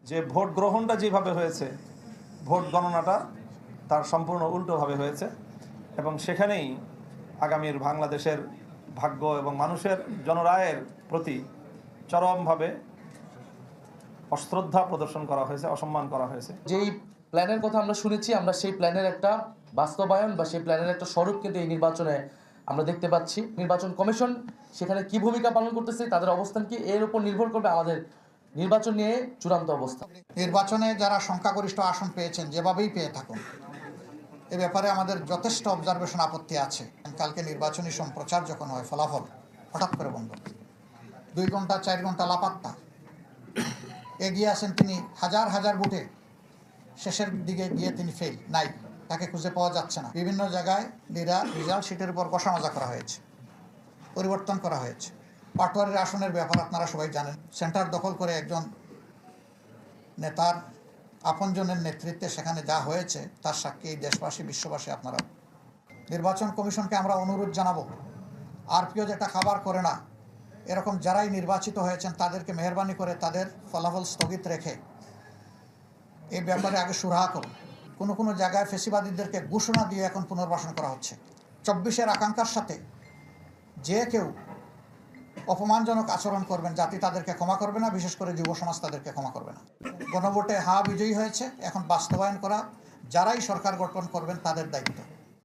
যে ভোট গ্রহণটা যেভাবে হয়েছে, ভোট গণনাটা তার সম্পূর্ণ উল্টোভাবে হয়েছে এবং সেখানেই আগামীর বাংলাদেশের ভাগ্য এবং মানুষের জনরায়ের প্রতি চরমভাবে অশ্রদ্ধা প্রদর্শন করা হয়েছে, অসম্মান করা হয়েছে। যেই প্ল্যানের কথা আমরা শুনেছি, আমরা সেই প্ল্যানের একটা বাস্তবায়ন বা সেই প্ল্যানের একটা স্বরূপ কিন্তু এই নির্বাচনে আমরা দেখতে পাচ্ছি। নির্বাচন কমিশন সেখানে কি ভূমিকা পালন করতেছে, তাদের অবস্থান কি, এর উপর নির্ভর করবে আমাদের নির্বাচন নিয়ে চূড়ান্ত অবস্থা। নির্বাচনে যারা সংখ্যাগরিষ্ঠ আসন পেয়েছেন, যেভাবেই পেয়ে থাকুন, এ ব্যাপারে আমাদের যথেষ্ট অবজারভেশন, আপত্তি আছে। কালকে নির্বাচনী সম্প্রচার যখন হয়, ফলাফল হঠাৎ করে বন্ধ, 2 ঘন্টা 4 ঘন্টা লাপাত্তা। এগিয়ে আসেন তিনি হাজার হাজার ভোটে, শেষের দিকে গিয়ে তিনি ফেল, নাই, তাকে খুঁজে পাওয়া যাচ্ছে না। বিভিন্ন জায়গায় রেজাল্ট শিটের উপর কষামজা করা হয়েছে, পরিবর্তন করা হয়েছে। পাটোয়ারির আসনের ব্যাপার আপনারা সবাই জানেন। সেন্টার দখল করে একজন নেতার আপনজনের নেতৃত্বে সেখানে যা হয়েছে তার সাক্ষী এই দেশবাসী, বিশ্ববাসী আপনারা। নির্বাচন কমিশনকে আমরা অনুরোধ জানাবো, আরপিও যেটা খাবার করে না, এরকম যারাই নির্বাচিত হয়েছেন তাদেরকে মেহরবানি করে তাদের ফলাফল স্থগিত রেখে এই ব্যাপারে আগে সুরাহা করুন। কোনো জায়গায় ফেসিবাদীদেরকে ঘোষণা দিয়ে এখন পুনর্বাসন করা হচ্ছে। 24-এর আকাঙ্ক্ষার সাথে যে কেউ অপমানজনক আচরণ করবেন, জাতি তাদেরকে ক্ষমা করবে না, বিশেষ করে যুব সমাজ তাদেরকে ক্ষমা করবে না। গণভোটে বিজয়ী হয়েছে, এখন বাস্তবায়ন করা যারাই সরকার গঠন করবেন তাদের দায়িত্ব।